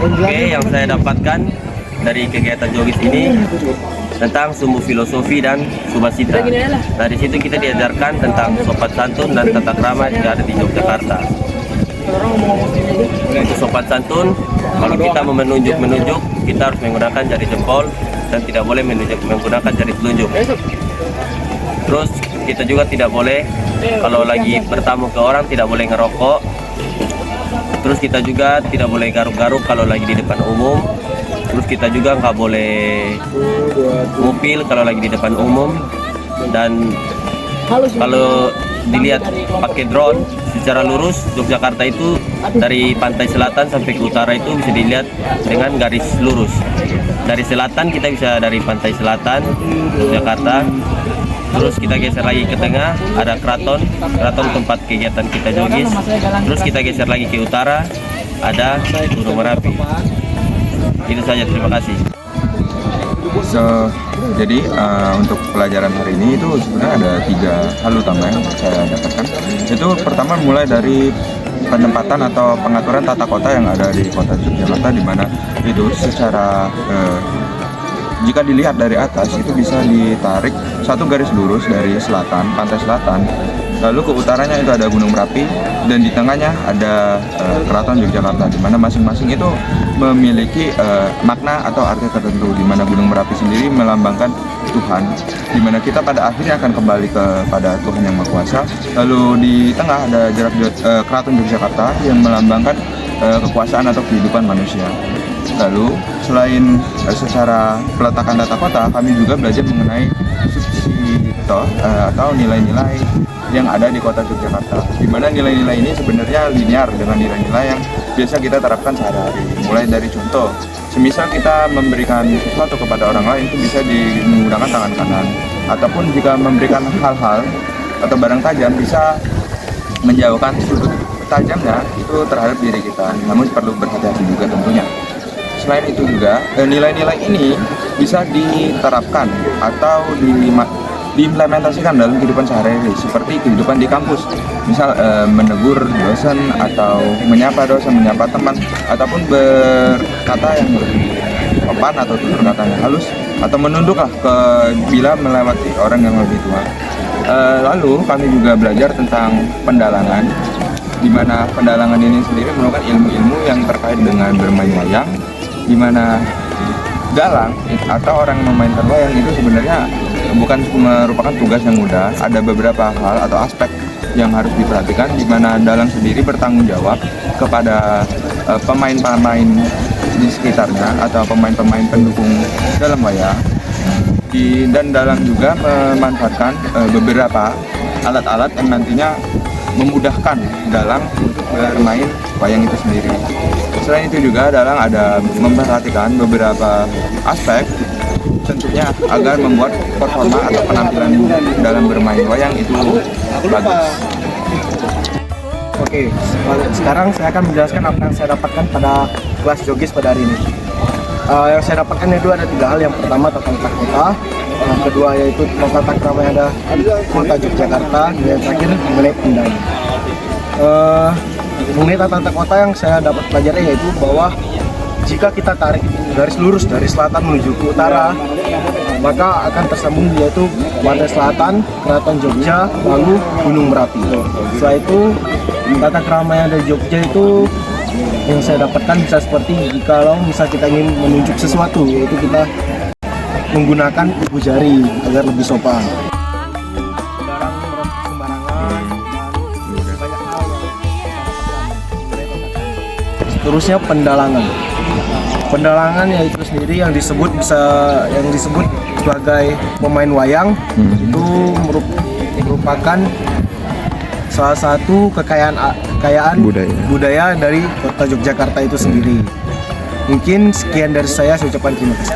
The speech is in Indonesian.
Oke, yang saya dapatkan dari kegiatan Jogis ini tentang sumbu filosofi dan subasita. Nah, di situ kita diajarkan tentang sopan santun dan tata krama yang ada di Yogyakarta. Untuk sopan santun, kalau kita mau menunjuk, kita harus menggunakan jari jempol dan tidak boleh menggunakan jari telunjuk. Terus kita juga tidak boleh, kalau lagi bertamu ke orang, tidak boleh ngerokok. Terus kita juga tidak boleh garuk-garuk kalau lagi di depan umum. Terus kita juga nggak boleh ngupil kalau lagi di depan umum. Dan kalau dilihat pakai drone secara lurus, Yogyakarta itu dari pantai selatan sampai ke utara itu bisa dilihat dengan garis lurus. Dari selatan kita bisa dari pantai selatan Yogyakarta. Terus kita geser lagi ke tengah, ada keraton tempat kegiatan kita Jogis. Terus kita geser lagi ke utara, ada Gunung Merapi. Itu saja, terima kasih. Jadi untuk pelajaran hari ini itu sebenarnya ada 3 hal utama yang saya dapatkan. Itu pertama mulai dari penempatan atau pengaturan tata kota yang ada di kota Yogyakarta, di mana itu secara jika dilihat dari atas itu bisa ditarik satu garis lurus dari selatan, pantai selatan, lalu ke utaranya itu ada Gunung Merapi, dan di tengahnya ada Keraton Yogyakarta, di mana masing-masing itu memiliki makna atau arti tertentu, di mana Gunung Merapi sendiri melambangkan Tuhan, di mana kita pada akhirnya akan kembali kepada Tuhan Yang Maha Kuasa. Lalu di tengah ada Keraton Yogyakarta yang melambangkan kekuasaan atau kehidupan manusia. Lalu selain secara peletakan tata kota, kami juga belajar mengenai subsito atau nilai-nilai yang ada di kota Yogyakarta, di mana nilai-nilai ini sebenarnya linear dengan nilai-nilai yang biasa kita terapkan sehari-hari. Mulai dari contoh, semisal kita memberikan sesuatu kepada orang lain itu bisa menggunakan tangan kanan, ataupun jika memberikan hal-hal atau barang tajam bisa menjauhkan sudut tajamnya itu terhadap diri kita, namun perlu berhati-hati juga tentunya. Selain itu juga, nilai-nilai ini bisa diterapkan atau diimplementasikan dalam kehidupan sehari-hari, seperti kehidupan di kampus. Misal menegur dosen atau menyapa dosen, menyapa teman, ataupun berkata yang lebih sopan atau tutur katanya halus, atau menunduklah bila melewati orang yang lebih tua. Lalu kami juga belajar tentang pendalangan, di mana pendalangan ini sendiri merupakan ilmu-ilmu yang terkait dengan bermain wayang, di mana dalang atau orang yang memainkan wayang itu sebenarnya bukan merupakan tugas yang mudah. Ada beberapa hal atau aspek yang harus diperhatikan, di mana dalang sendiri bertanggung jawab kepada pemain-pemain di sekitarnya atau pemain-pemain pendukung dalam wayang. Dan dalang juga memanfaatkan beberapa alat-alat yang nantinya memudahkan dalang untuk bermain wayang itu sendiri. Selain itu juga dalang ada memperhatikan beberapa aspek tentunya agar membuat performa atau penampilan dalam bermain wayang itu bagus. Oke, sekarang saya akan menjelaskan apa yang saya dapatkan pada kelas Jogis pada hari ini. Yang saya dapatkan itu ada 3 hal. Yang pertama tentang tata kota, yang kedua yaitu tata krama yang ada di kota Yogyakarta, dan yang terakhir mengenai pendalang. Mengenai tata kota yang saya dapat pelajari yaitu bahwa jika kita tarik garis lurus dari selatan menuju ke utara, maka akan tersambung yaitu pantai selatan, Keraton Jogja, lalu Gunung Merapi. Setelah itu tata krama yang ada di Jogja itu yang saya dapatkan bisa seperti jikalau misal kita ingin menunjuk sesuatu, yaitu kita menggunakan ibu jari agar lebih sopan. Jarang merokok sembarangan dan banyak hal yang seterusnya pendalangan. Pendalangan yaitu sendiri yang disebut sebagai pemain wayang itu merupakan salah satu kekayaan budaya dari kota Yogyakarta itu sendiri. Mungkin sekian dari saya ucapkan terima kasih.